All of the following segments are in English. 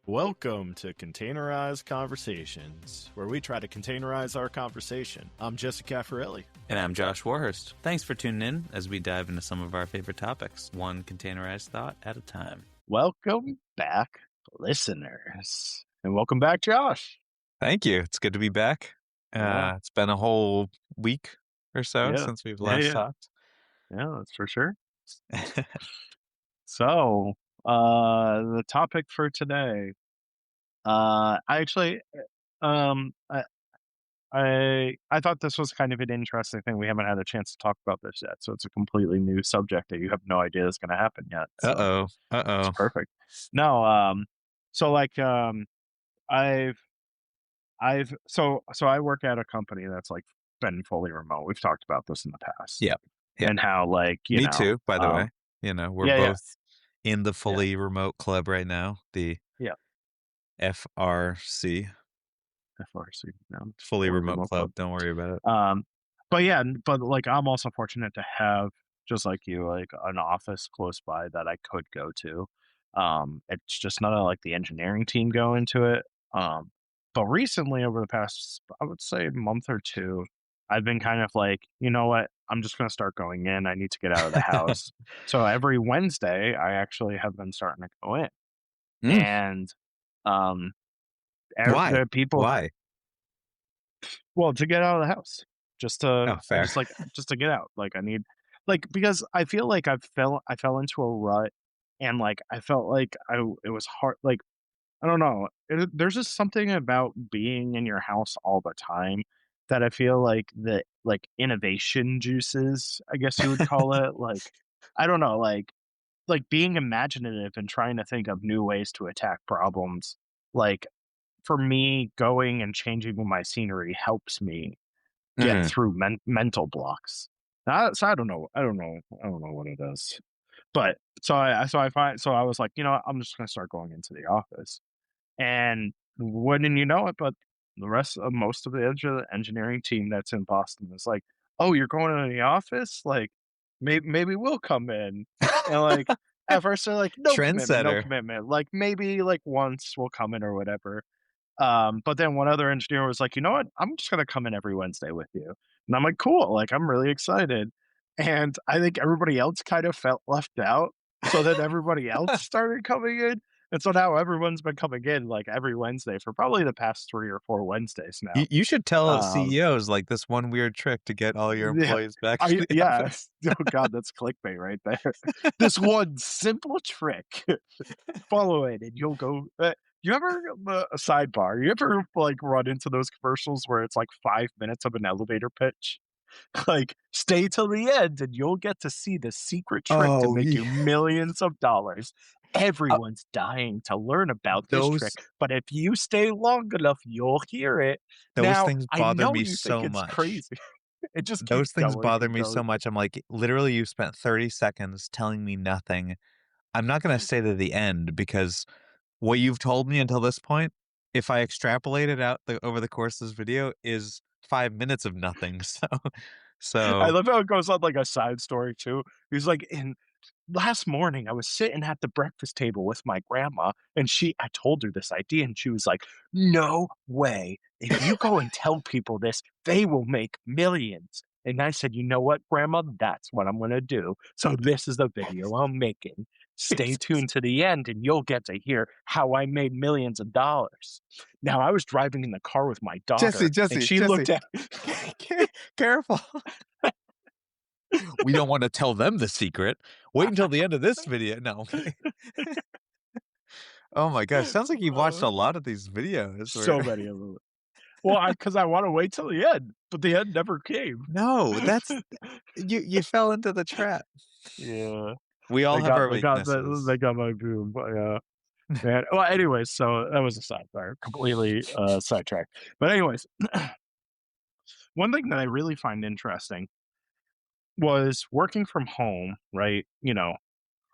Welcome to Containerized Conversations, where we try to containerize our conversation. I'm Jesse Caffarelli. And I'm Josh Warhurst. Thanks for tuning in as we dive into some of our favorite topics, one containerized thought at a time. Welcome back, listeners. And welcome back, Josh. Thank you. It's good to be back. It's been a whole week or so since we've last talked. Yeah, that's for sure. So, the topic for today, I thought this was kind of an interesting thing. We haven't had a chance to talk about this yet, so it's a completely new subject that you have no idea is going to happen yet. So it's perfect. No, I work at a company that's like been fully remote. We've talked about this in the past. Yeah. And how Me too, by the way. We're both in the fully remote club right now. The FRC. No, fully remote club. Don't worry about it. But like I'm also fortunate to have, just like you, like an office close by that I could go to. It's just not like the engineering team go into it. But recently, over the past, I would say, month or two, I've been kind of like, you know what? I'm just going to start going in. I need to get out of the house. So every Wednesday, I actually have been starting to go in. And why? Why? Well, to get out of the house, just to just to get out. Like I need, like, because I feel like I fell into a rut, and like I felt like it was hard. Like I don't know. There's just something about being in your house all the time that I feel like the innovation juices, I guess you would call it. Like I don't know, like being imaginative and trying to think of new ways to attack problems. Like for me, going and changing my scenery helps me get through mental blocks. So I don't know what it is. But so I was like, I'm just gonna start going into the office. And wouldn't you know it, but most of the engineering team that's in Boston is like, oh, you're going to the office? Like, maybe we'll come in. And like, at first they're like, no commitment. Like maybe like once we'll come in or whatever. But then one other engineer was like, you know what? I'm just going to come in every Wednesday with you. And I'm like, cool. Like, I'm really excited. And I think everybody else kind of felt left out. So then everybody else started coming in. And so now everyone's been coming in like every Wednesday for probably the past 3 or 4 Wednesdays now. You should tell CEOs like this one weird trick to get all your employees back. Oh God, that's clickbait right there. This one simple trick. Follow it and you'll go. You ever, a sidebar, you ever like run into those commercials where it's like 5 minutes of an elevator pitch? Like, stay till the end and you'll get to see the secret trick to make you millions of dollars. Everyone's dying to learn about this trick, but if you stay long enough, you'll hear it. Those things bother me so much. Crazy. It just those things bother me so much. I'm like, literally, you spent 30 seconds telling me nothing. I'm not going to stay to the end because what you've told me until this point, if I extrapolate it out over the course of this video, is 5 minutes of nothing. So I love how it goes on like a side story too. He's like, last morning I was sitting at the breakfast table with my grandma and I told her this idea and she was like, no way. If you go and tell people this, they will make millions. And I said, you know what, Grandma? That's what I'm going to do. So this is the video I'm making. Stay tuned to the end and you'll get to hear how I made millions of dollars. Now, I was driving in the car with my daughter. Jesse, and she looked at Careful. We don't want to tell them the secret. Wait until the end of this video. No. Oh my gosh. Sounds like you've watched a lot of these videos. So many of them. Well, because I want to wait till the end, but the end never came. No, that's you fell into the trap. Yeah, we all have our weaknesses. They got my boom. Man. Well, anyways, so that was a sidebar, completely sidetracked. But anyways, one thing that I really find interesting was working from home. Right,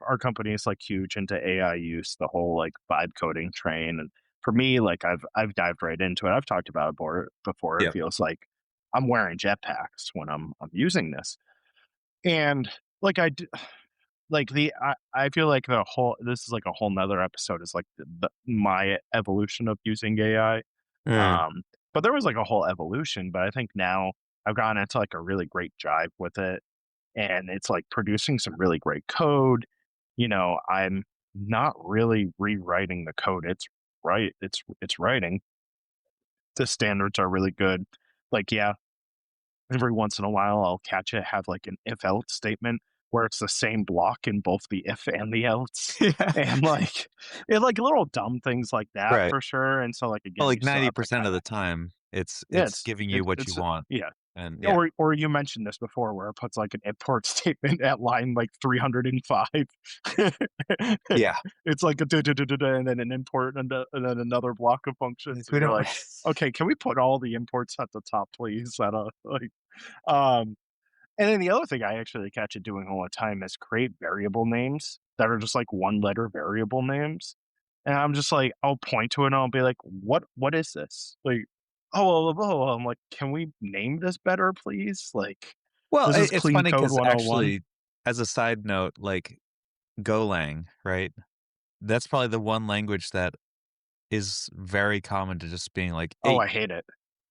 our company is like huge into AI use, the whole like vibe coding train, and for me, like I've dived right into it. I've talked about it before. It feels like I'm wearing jetpacks when I'm using this, and like like I feel like this is like a whole nother episode is like my evolution of using AI. Mm. But there was like a whole evolution, but I think now I've gotten into like a really great jive with it, and it's like producing some really great code. I'm not really rewriting the code. It's writing. The standards are really good. Like, yeah, every once in a while I'll catch it have like an if else statement where it's the same block in both the if and the else. Yeah. And like like little dumb things like that Right. for sure. And so like Well, again, you like still have to 90% kind of of the time, it's yeah, giving you what you it's want. yeah. And yeah. Or you mentioned this before where it puts like an import statement at line like 305. Yeah. It's like a and then an import and then another block of functions. We And you're don't like, okay, can we put all the imports at the top, please? Um and then the other thing I actually catch it doing all the time is create variable names that are just like one letter variable names. And I'm just like, I'll point to it and I'll be like, what is this? Like, I'm like, can we name this better, please? Like, Well, this is it's clean funny code because 101. actually, as a side note, like Golang, right? That's probably the one language that is very common to just being like, Oh, hey, I hate it.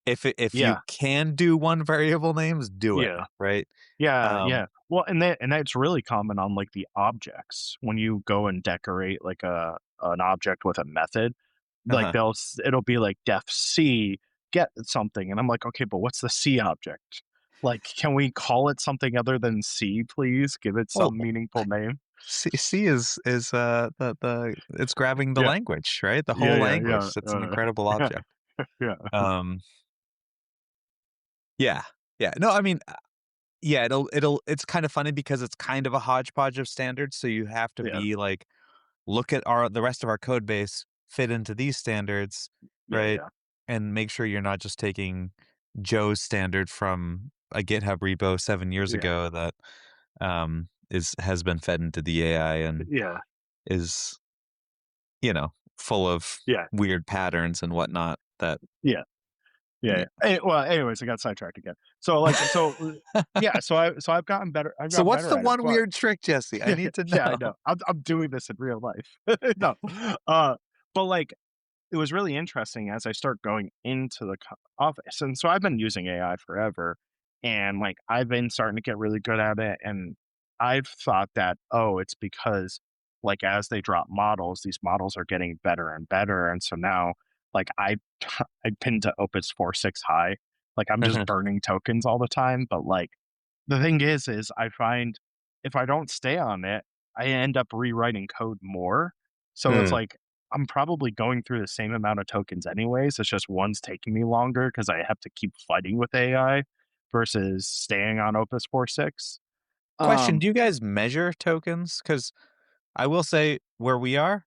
if you Yeah. can do one variable names, do it, Yeah. right? Yeah, Um, yeah. Well, and that's really common on like the objects. When you go and decorate like an object with a method, like uh-huh. it'll be like def C get something, and I'm like, okay, but what's the C object? Like, can we call it something other than C, please? Give it Well, some meaningful name. C is the it's grabbing the Yeah, language, right? The yeah, whole yeah, yeah, language. It's an incredible yeah, object. yeah, Um, yeah, yeah. No, I mean, yeah, it's kind of funny because it's kind of a hodgepodge of standards. So you have to yeah, be like, look at the rest of our code base fit into these standards, yeah, right? yeah, And make sure you're not just taking Joe's standard from a GitHub repo 7 years yeah, ago that has been fed into the AI and yeah, is, full of yeah, weird patterns and whatnot that yeah. Yeah. yeah. Well, anyways, I got sidetracked again. Yeah. I've gotten better. I've So gotten what's better the at it. one But weird trick, Jesse? I yeah, need to yeah, I know. know. I'm doing this in real life. No, uh, but like it was really interesting as I start going into the office, and so I've been using AI forever, and like I've been starting to get really good at it, and I've thought that it's because like as they drop models, these models are getting better and better, and so now like I pinned to Opus 4.6 high, like I'm just burning tokens all the time, but like the thing is I find if I don't stay on it, I end up rewriting code more. So it's Mm. like I'm probably going through the same amount of tokens anyways. It's just one's taking me longer because I have to keep fighting with AI versus staying on Opus 4.6. Question, Um, do you guys measure tokens? Because I will say where we are,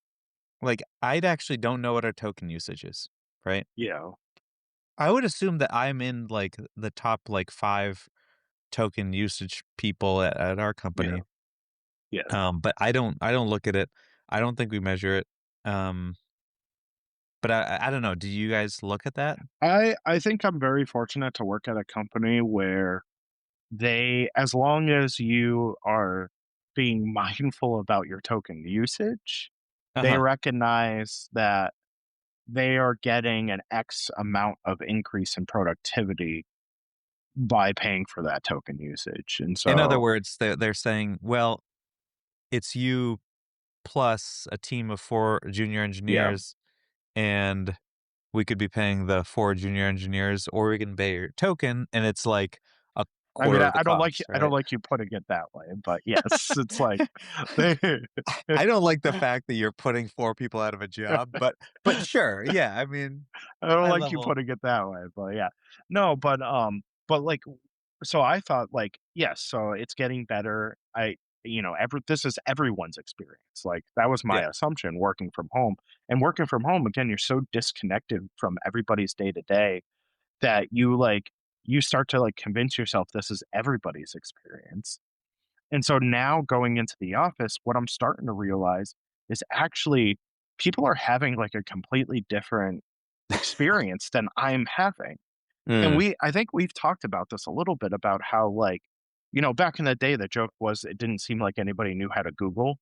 like, I actually don't know what our token usage is, right? yeah, I would assume that I'm in, like, the top, like, 5 token usage people at our yeah, company, yeah. but I don't look at it. I don't think we measure it, but I don't know. Do you guys look at that? I think I'm very fortunate to work at a company where as long as you are being mindful about your token usage, they Uh-huh. recognize that they are getting an X amount of increase in productivity by paying for that token usage. And In other so, words, they're saying, "Well, it's you plus a team of 4 junior yeah, engineers, and we could be paying the 4 junior engineers, or we can pay your token," and it's like a I mean, quarter of the cost, I don't right? like you putting it that way, but yes, it's like they, I don't like the fact that you're putting 4 people out of a job, but sure, yeah, I mean, I don't high like you level. putting it that way, but yeah. No, but like so I thought like, yes, so it's getting better. This is everyone's experience. Like that was my Yeah. assumption working from home. And working from home again, you're so disconnected from everybody's day to day that you start to like convince yourself this is everybody's experience. And so now going into the office, what I'm starting to realize is actually people are having like a completely different experience than I'm having. And Mm. I think we've talked about this a little bit about how like back in the day, the joke was it didn't seem like anybody knew how to Google,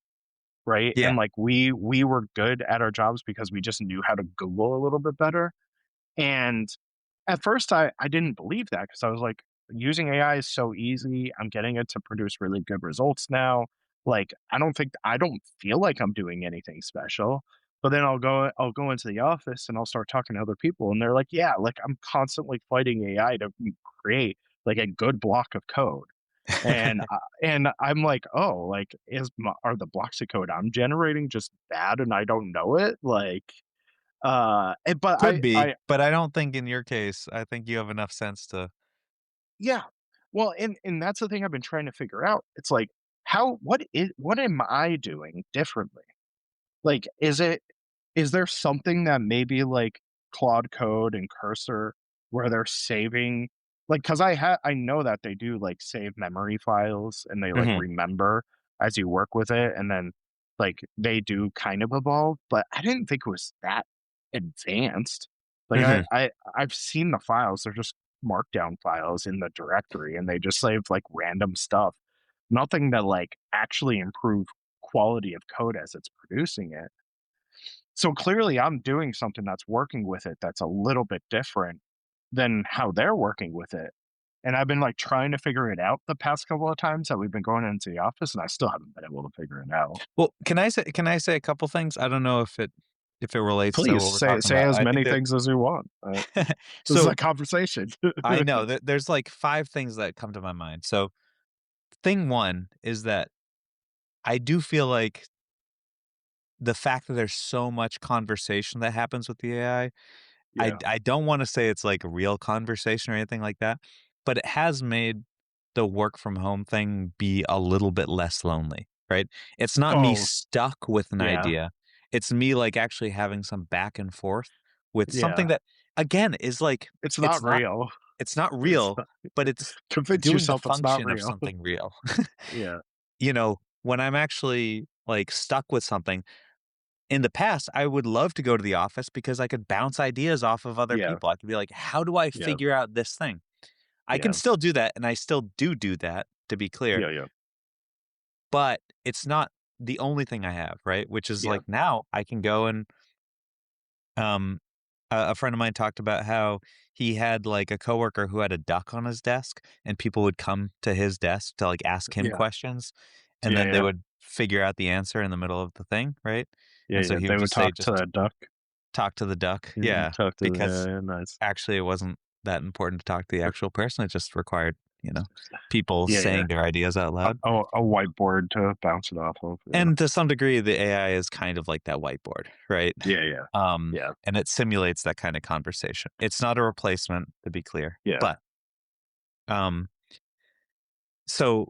right? Yeah. And like we were good at our jobs because we just knew how to Google a little bit better. And at first I didn't believe that because I was like, using AI is so easy. I'm getting it to produce really good results now. Like I don't feel like I'm doing anything special. But then I'll go into the office and I'll start talking to other people and they're like, yeah, like I'm constantly fighting AI to create like a good block of code. And I'm like, oh, like are the blocks of code I'm generating just bad and I don't know it? Like but Could be, I but I don't think in your case, I think you have enough sense to. yeah. Well, and that's the thing I've been trying to figure out. It's like what am I doing differently? Like, is there something that maybe like Claude Code and Cursor where they're saving like because I know that they do like save memory files and they like Mhm, remember as you work with it and then like they do kind of evolve, but I didn't think it was that advanced. Like mhm. I've seen the files, they're just markdown files in the directory and they just save like random stuff. Nothing that like actually improve quality of code as it's producing it. So clearly I'm doing something that's working with it that's a little bit different than how they're working with it. And I've been like trying to figure it out the past couple of times that we've been going into the office and I still haven't been able to figure it out. Well, can I say a couple things? I don't know if it relates to Please what we're talking say about. as I think many things as you want. This is so a conversation. I know that there's like 5 things that come to my mind. So, thing 1 is that I do feel like the fact that there's so much conversation that happens with the AI, I Yeah. I don't wanna say it's like a real conversation or anything like that, but it has made the work from home thing be a little bit less lonely, right? It's not me Oh, stuck with an yeah. idea. It's me, like, actually having some back and forth with something Yeah. that, again, is like It's it's not not real. it's not It's real, not, but it's convince doing the yourself it's not function of real. something real. Yeah. When I'm actually, like, stuck with something in the past, I would love to go to the office because I could bounce ideas off of other Yeah. people. I could be like, "How do I Yeah. figure out this thing?" I can Yeah. still do that, and I still do that, to be clear, Yeah. Yeah. but it's not the only thing I have, right? Which is Yeah. like now I can go and um a friend of mine talked about how he had like a coworker who had a duck on his desk and people would come to his desk to like ask him Yeah. questions and Yeah. then they Yeah. would figure out the answer in the middle of the thing, right? Yeah. And so Yeah. he They would would just say, talk to just that duck. talk to the duck. Yeah. Yeah. Talk to the Because yeah. Nice. actually it wasn't that important to talk to the actual person. It just required, people Yeah. Yeah. saying their ideas out loud. A whiteboard to bounce it off of. Yeah. And to some degree, the AI is kind of like that whiteboard, right? Yeah. Yeah. Um, Yeah. and it simulates that kind of conversation. It's not a replacement, to be clear. Yeah. But um, so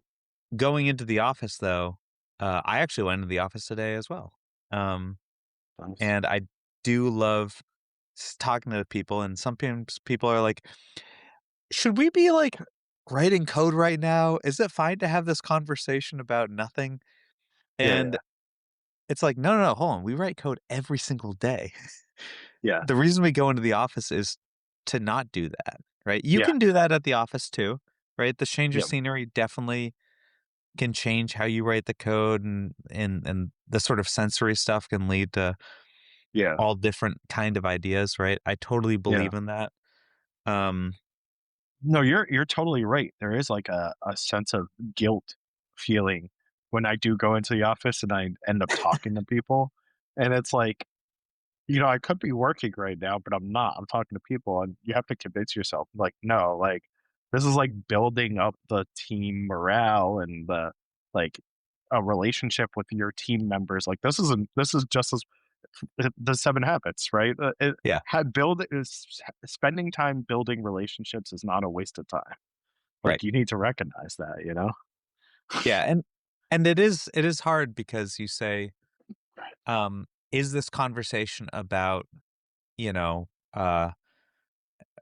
going into the office, though, I actually went into the office today as well. Um, Nice. and I do love talking to people. And sometimes people are like, should we be like writing code right now? Is it fine to have this conversation about nothing? Yeah. And Yeah. it's like, no, no, no, hold on. We write code every single day. Yeah. The reason we go into the office is to not do that, right? You Yeah. can do that at the office too, right? The change of Yeah. scenery definitely can change how you write the code and the sort of sensory stuff can lead to Yeah. all different kind of ideas, right? I totally Yeah. believe in that. Um, No, you're totally right. There is like a sense of guilt feeling when I do go into the office and I end up talking to people. And it's like, I could be working right now, but I'm not. I'm talking to people and you have to convince yourself like, no, like this is like building up the team morale and the like a relationship with your team members. Like this is just as the 7 habits, right? yeah, Spending time building relationships is not a waste of time. right. Like you need to recognize that, you know? Yeah, and it is hard because you say, is this conversation about, you know, uh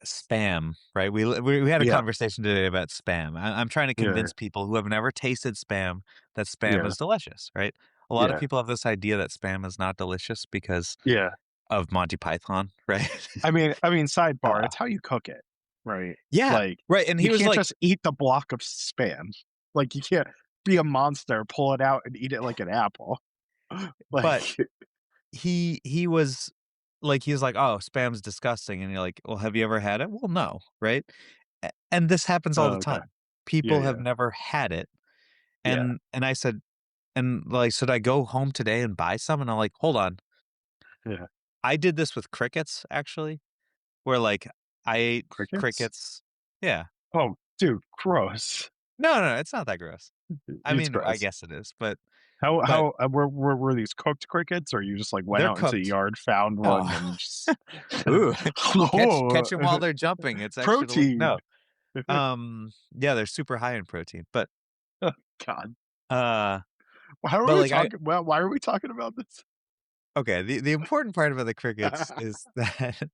spam, right? We had a Yeah, conversation today about spam. I'm trying to yeah, convince people who have never tasted spam that spam yeah, is delicious, right? A lot of yeah, people have this idea that spam is not delicious because yeah. of Monty Python, right? I mean, sidebar, uh, it's how you cook it, right? yeah, Like right. And he you was can't like, just eat the block of spam. Like, you can't be a monster, pull it out, and eat it like an apple. But Like, he was like, he was like, "Oh, spam's disgusting." And you're like, "Well, have you ever had it?" "Well, no." Right? And this happens all oh, the okay. time. Yeah, People have yeah, never had it. yeah, And I said, and like, "Should I go home today and buy some?" And I'm like, "Hold on." yeah. I did this with crickets, actually, where like I ate Crickets? crickets. Yeah. Oh, dude, gross. No, no, it's not that gross. I It's mean, I gross. guess it is, but but How were these cooked crickets, or you just, like, went they're out into the cooked. yard, found one, Oh. and just Ooh, catch oh, them while they're jumping. It's extra protein. no. Yeah, they're super high in protein, God. uh, How are but we like talking well, why are we talking about this? okay, the important part about the crickets is that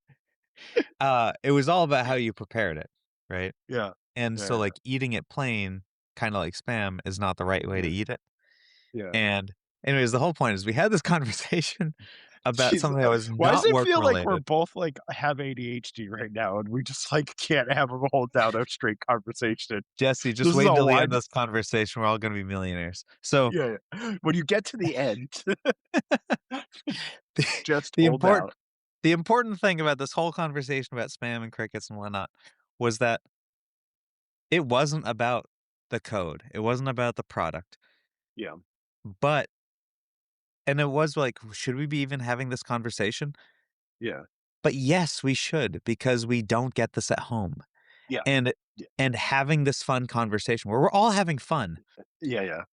it was all about how you prepared it, right? Yeah. And so Yeah, like eating it plain, kind of like spam, is not the right way to yeah, eat it. yeah. And anyways, the whole point is we had this conversation about Jeez, something that was why does not it work feel like we're related. both, like, have ADHD right now, and we just, like, can't have a hold down a straight conversation? Jesse, just This is wait a until the end one of this conversation. We're all gonna be millionaires. So yeah, yeah. When you get to the end, the, just the hold important out. the important thing about this whole conversation about spam and crickets and whatnot was that it wasn't about the code. It wasn't about the product. Yeah, But and it was like, should we be even having this conversation? yeah, But yes, we should, because we don't get this at home. yeah, And yeah, and having this fun conversation where we're all having fun yeah, yeah,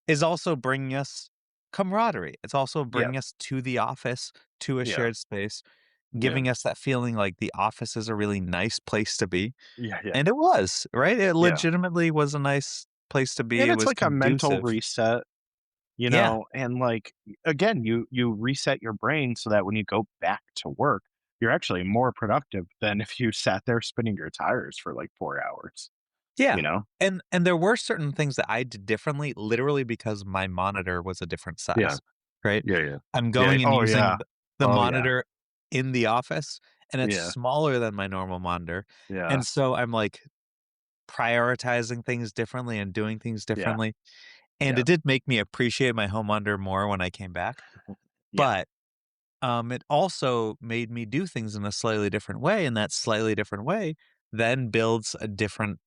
is also bringing us camaraderie. It's also yeah, bringing us to the office, to a yeah, shared space, yeah, giving us that feeling like the office is a really nice place to be. yeah, yeah, And it was, right? It yeah. legitimately was a nice place to be. And It it's was like a mental conducive. reset, Yeah. and, like, again, you reset your brain so that when you go back to work, you're actually more productive than if you sat there spinning your tires for, like, 4 hours, Yeah. you know? And there were certain things that I did differently literally because my monitor was a different Yeah, size, right? yeah, yeah. I'm Yeah, going and oh, using yeah. the Oh, yeah. monitor in the office, and it's Yeah, smaller than my normal monitor. yeah, And so I'm like prioritizing things differently and doing things yeah, differently. And yeah, it did make me appreciate my home monitor more when I came back. yeah, But it also made me do things in a slightly different way. And that slightly different way then builds a different,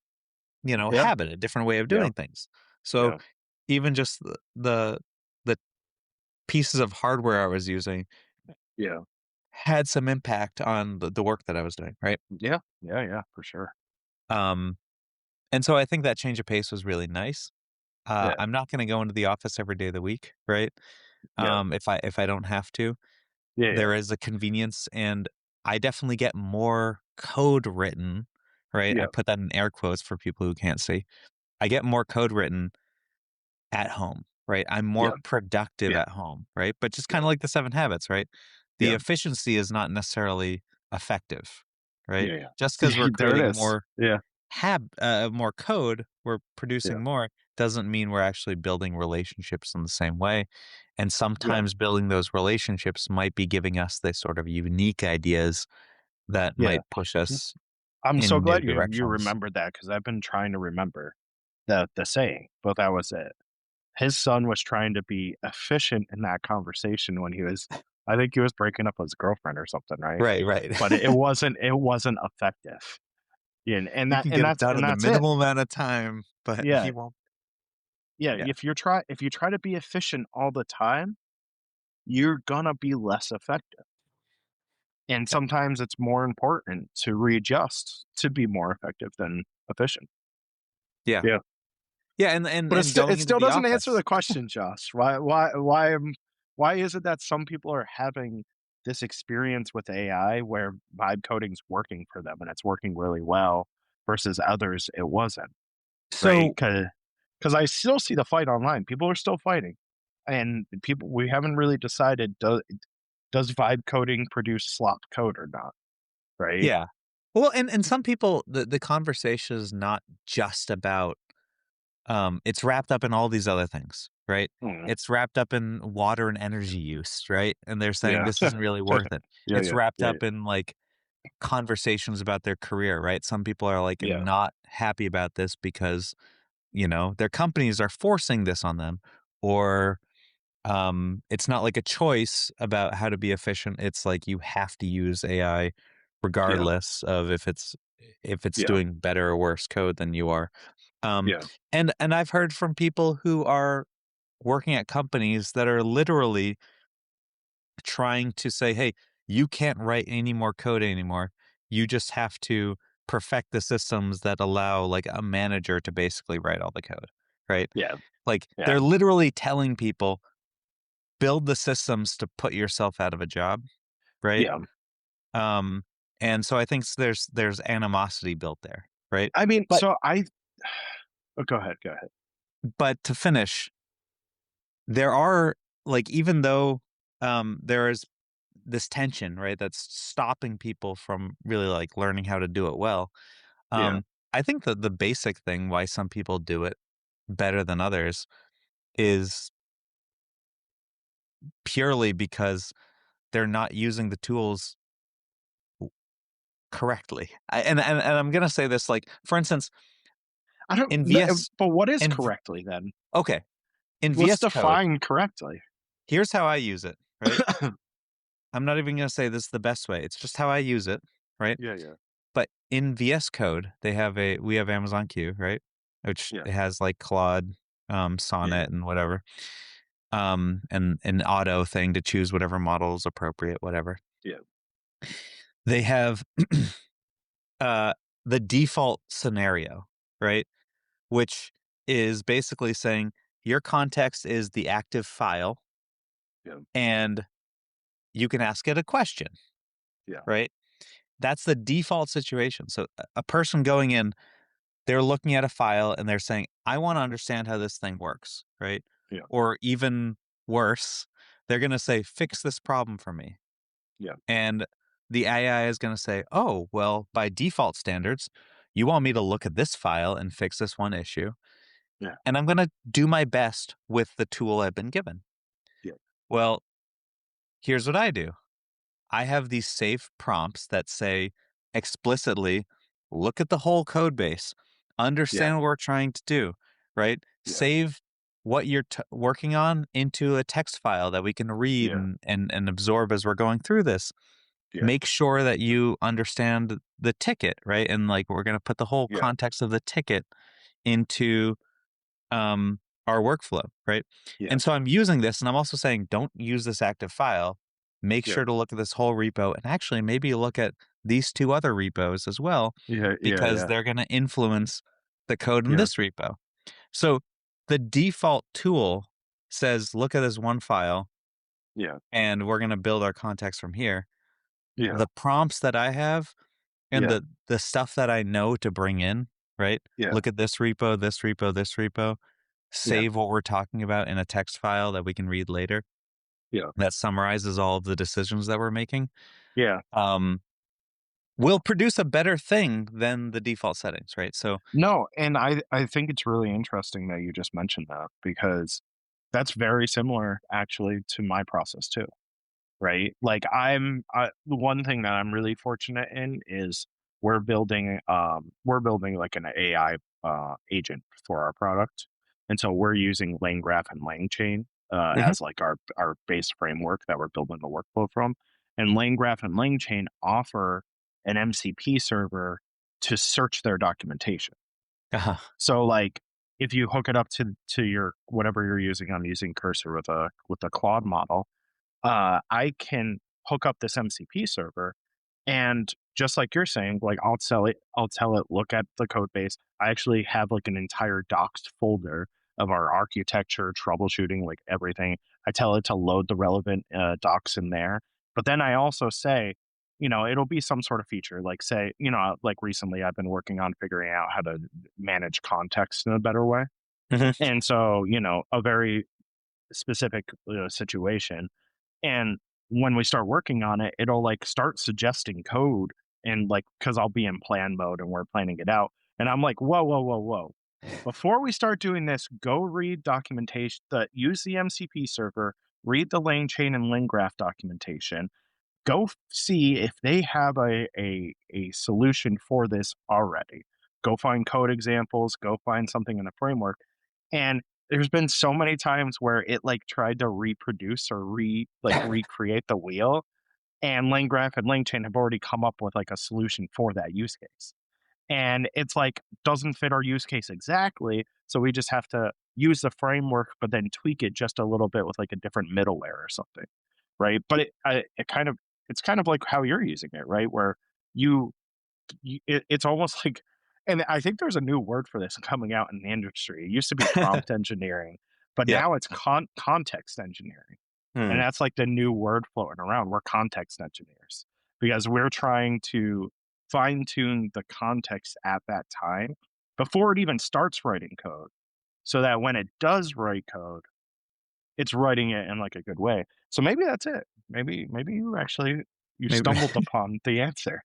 yeah, habit, a different way of yeah, doing things. So yeah, even just the pieces of hardware I was using yeah, had some impact on the work that I was doing, right? yeah, yeah, yeah, for sure. Um, and so I think that change of pace was really nice. Yeah, I'm not going to go into the office every day of the week, right? yeah, If I don't have to, yeah, yeah, there is a convenience, and I definitely get more code written, right? I yeah, put that in air quotes for people who can't see. I get more code written at home, right? I'm more yeah, productive yeah, at home, right? But just kind yeah, of like the 7 habits, right? The yeah, efficiency is not necessarily effective, right? yeah, yeah. Just because See, we're there it creating is. more code, we're Yeah, producing more, doesn't mean we're actually building relationships in the same way. And yeah, sometimes building those relationships might be giving us the sort of unique ideas that yeah. might push us I'm so in new glad you directions. remembered that because I've been trying to remember the saying, but that was it. His son was trying to be efficient in that conversation when he was I think he was breaking up with his girlfriend or something, right? Right, right. But it wasn't effective. Yeah, and You that can and get it that's done and in the that's it. minimal amount of time, but Yeah, he won't. yeah, Yeah. if you try to be efficient all the time, you're gonna be less effective. And Yeah. sometimes it's more important to readjust to be more effective than efficient. Yeah. Yeah. Yeah, and But and it going into still the doesn't answer office. the question, Josh. Why is it that some people are having this experience with AI where vibe coding's working for them and it's working really well versus others it wasn't, right? So Because I still see the fight online. People are still fighting. And people we haven't really decided does vibe coding produce slop code or not, right? yeah. Well, and some people, the conversation is not just about, it's wrapped up in all these other things, right? Mm, It's wrapped up in water and energy use, right? And they're saying yeah. this isn't really worth it. Yeah, It's yeah, wrapped yeah, up in like conversations about their career, right? Some people are like yeah, not happy about this because their companies are forcing this on them, or it's not like a choice about how to be efficient. It's like you have to use AI Yeah. regardless of if it's Yeah. doing better or worse code than you are. Yeah. And I've heard from people who are working at companies that are literally trying to say, hey, you can't write any more code anymore. You just have to perfect the systems that allow like a manager to basically write all the code, right? Yeah. Like Yeah. they're literally telling people, build the systems to put yourself out of a job, right? Yeah. Um, and so I think there's animosity built there, right? I mean, But oh, go ahead. Go ahead. but to finish, there are like, even though there is this tension, right, that's stopping people from really like learning how to do it well. Yeah. I think that the basic thing why some people do it better than others is purely because they're not using the tools correctly. And I'm gonna say this, like, for instance, I don't. in VS But what is in correctly then? okay, in Let's VS Code, define correctly. here's how I use it, right? I'm not even gonna say this is the best way. It's just how I use it, right? Yeah. Yeah. But in VS Code, we have Amazon Q, right? Which Yeah. it has like Claude, Yeah. Sonnet, and whatever, and an auto thing to choose whatever model is appropriate, whatever. Yeah. They have uh, the default scenario, right? Which is basically saying your context is the active file, Yeah. and you can ask it a question, Yeah. right? That's the default situation. So a person going in, they're looking at a file and they're saying, I want to understand how this thing works, right? Yeah. Or even worse, they're going to say, fix this problem for me. Yeah. And the AI is going to say, oh, well, by default standards, you want me to look at this file and fix this one issue. Yeah. And I'm going to do my best with the tool I've been given. Yeah. Well, here's what I do. I have these safe prompts that say explicitly, look at the whole code base, Yeah. understand what we're trying to do, right? Yeah. Save what you're working on into a text file that we can read Yeah. and absorb as we're going through this. Yeah. Make sure that you understand the ticket, right? And like, we're going to put the whole Yeah. context of the ticket into our workflow, right? Yeah. And so I'm using this, and I'm also saying, don't use this active file. Make Yeah. sure to look at this whole repo, and actually maybe look at these two other repos as well, Yeah. Yeah. because Yeah. they're going to influence the code in Yeah. this repo. So the default tool says, look at this one file, Yeah. and we're going to build our context from here. Yeah. The prompts that I have and Yeah. the stuff that I know to bring in, right? Yeah. Look at this repo, this repo, this repo. Yeah. Save what we're talking about in a text file that we can read later. Yeah. That summarizes all of the decisions that we're making. Yeah. Will produce a better thing than the default settings, right? So No, and I think it's really interesting that you just mentioned that, because that's very similar actually to my process too, right? Like the one thing that I'm really fortunate in is we're building like an AI agent for our product. And so we're using LangGraph and LangChain Mhm. as like our base framework that we're building the workflow from. And LangGraph and LangChain offer an MCP server to search their documentation. Uh-huh. So like if you hook it up to your whatever you're using, I'm using Cursor with a Claude model, I can hook up this MCP server, and just like you're saying, like I'll tell it, look at the code base. I actually have like an entire docs folder of our architecture, troubleshooting, like everything. I tell it to load the relevant docs in there. But then I also say, it'll be some sort of feature, like say, like recently I've been working on figuring out how to manage context in a better way. Mhm. And so, a very specific situation. And when we start working on it, it'll like start suggesting code, and like, cause I'll be in plan mode and we're planning it out. And I'm like, whoa, whoa, whoa, whoa. Before we start doing this, go read documentation use the MCP server, read the LangChain and LangGraph documentation, go see if they have a solution for this already. go find code examples, go find something in the framework. And there's been so many times where it like tried to reproduce or recreate the wheel, and LangGraph and LangChain have already come up with like a solution for that use case. And it's like doesn't fit our use case exactly, so we just have to use the framework, but then tweak it just a little bit with like a different middleware or something, right? But it's kind of like how you're using it, right? Where you, it's almost like, and I think there's a new word for this coming out in the industry. It used to be prompt engineering, but Yeah. now it's context engineering. And that's like the new word floating around. We're context engineers because we're trying to fine tune the context at that time before it even starts writing code, so that when it does write code, it's writing it in like a good way. So maybe that's it. Maybe you actually you Maybe. stumbled upon the answer.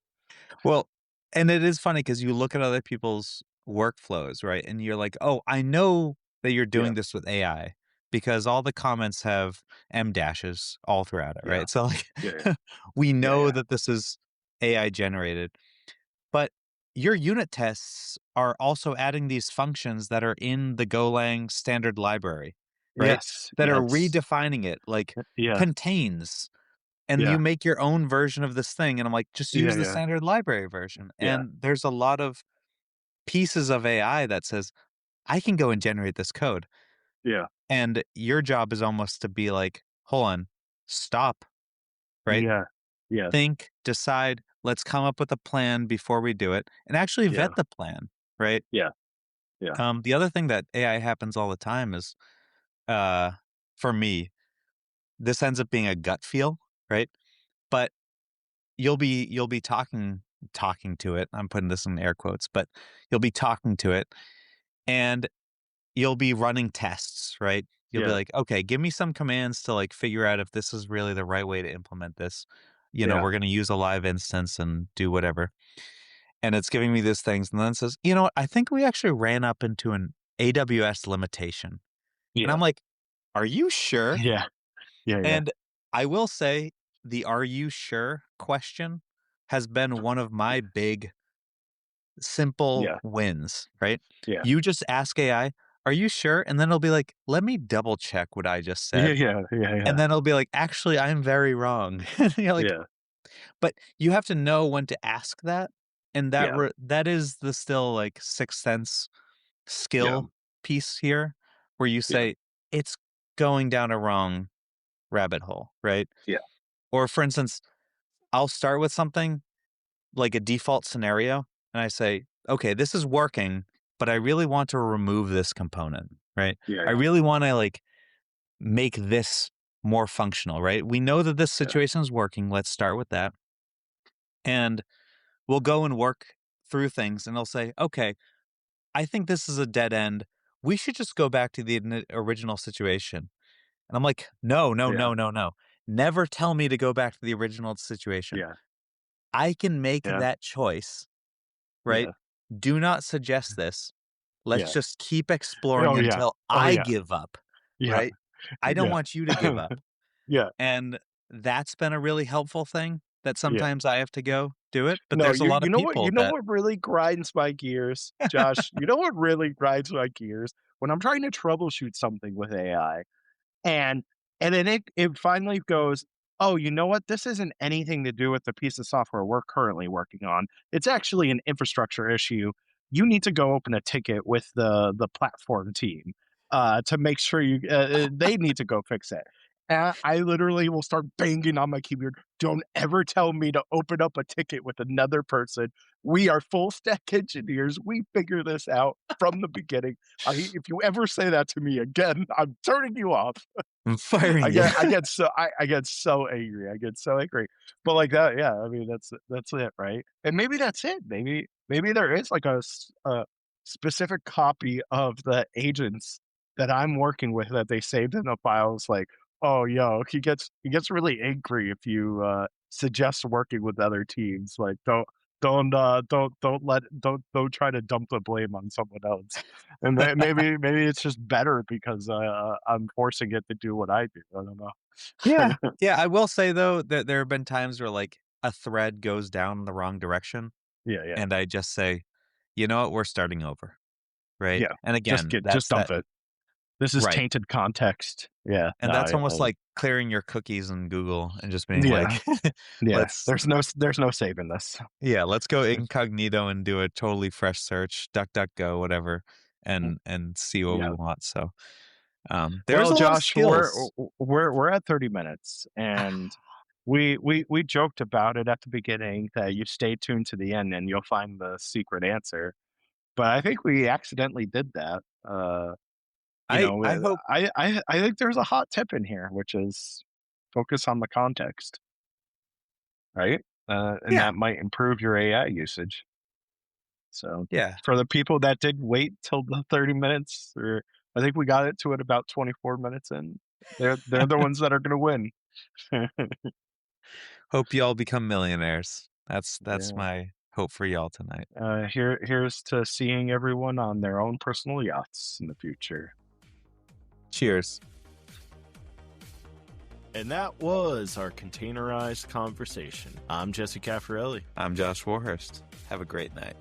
Well, and it is funny because you look at other people's workflows, right? And you're like, oh, I know that you're Yeah, doing this with AI because all the comments have M dashes all throughout it, yeah, right? So like yeah, we yeah, know yeah, that this is AI generated, but your unit tests are also adding these functions that are in the Golang standard library, right? yes, That are yes, redefining it, like yeah, contains, and yeah, you make your own version of this thing, and I'm like, just yeah, use the yeah, standard library version. yeah, And there's a lot of pieces of AI that says, I can go and generate this code. yeah, And your job is almost to be like, hold on, stop, right? yeah, yes, Think, decide, let's come up with a plan before we do it, and actually yeah, vet the plan, right? yeah, yeah, The other thing that AI happens all the time is, uh, for me, this ends up being a gut feel, right? But you'll be talking to it. I'm putting this in air quotes, but you'll be talking to it and you'll be running tests, right? You'll be yeah, like, okay, give me some commands to like figure out if this is really the right way to implement this. yeah, We're going to use a live instance and do whatever. And it's giving me these things. And then it says, you know what? I think we actually ran up into an AWS limitation. And yeah, I'm like, are you sure? yeah, yeah, yeah, And I will say the "Are you sure?" question has been one of my big, simple yeah, wins, right? yeah, You just ask AI, "Are you sure?" And then it'll be like, "Let me double check what I just yeah, said." yeah, yeah, And yeah, then it'll be like, "Actually, I'm very wrong." And you're like, yeah, but you have to know when to ask that, and yeah, that is the still, like, sixth sense yeah, skill piece here, where you yeah, say, "It's going down a wrong rabbit hole," right? yeah, Or for instance, I'll start with something like a default scenario and I say, okay, this is working, but I really want to remove this component, right? I yeah, really want to like make this more functional, right? We know that this yeah, situation is working. Let's start with that. And we'll go and work through things and they'll say, okay, I think this is a dead end. We should just go back to the original situation. And I'm like, no, no, yeah, no, no, no. Never tell me to go back to the original situation. yeah, I can make yeah, that choice, right? yeah, Do not suggest this. Let's yeah. just keep exploring Oh yeah, until oh I yeah, give up, yeah, right? I don't yeah, want you to give up. yeah, And that's been a really helpful thing that yeah. sometimes I have to go do it. But No, there's a lot of you people know that, what really grinds my gears, Josh? You know what really grinds my gears? When I'm trying to troubleshoot something with AI, and then it finally goes, "Oh, you know what? This isn't anything to do with the piece of software we're currently working on. It's actually an infrastructure issue. You need to go open a ticket with the platform team to make sure they need to go fix it." I literally will start banging on my keyboard. Don't ever tell me to open up a ticket with another person. We are full stack engineers. We figure this out from the beginning. If you ever say that to me again, I'm turning you off. I'm firing you. I get so angry. I get so angry. But like that, yeah, I mean that's it, right? And maybe that's it. Maybe there is like a specific copy of the agents that I'm working with that they saved in the files like, oh yo, he gets really angry if you suggest working with other teams. Like don't try to dump the blame on someone else. And maybe it's just better because I'm forcing it to do what I do. I don't Yeah. know. Yeah. I will say though that there have been times where like a thread goes down the wrong direction Yeah, yeah, and I just say, you know what? We're starting over. Right. Yeah. And again, just dump it. This is tainted context. Yeah. And that's almost like clearing your cookies in Google and just being like, there's no saving this. Yeah. Let's go incognito and do a totally fresh search, DuckDuckGo, whatever, and see what we want. So, there's Josh, we're at 30 minutes and we joked about it at the beginning that you stay tuned to the end and you'll find the secret answer. But I think we accidentally did that. I hope I think there's a hot tip in here, which is focus on the context, right? And that might improve your AI usage. So for the people that did wait till the 30 minutes, or I think we got it to it about 24 minutes in. They're the ones that are going to win. Hope you all become millionaires. That's my hope for y'all tonight. Here's to seeing everyone on their own personal yachts in the future. Cheers. And that was our containerized conversation. I'm Jesse Caffarelli. I'm Josh Warhurst. Have a great night.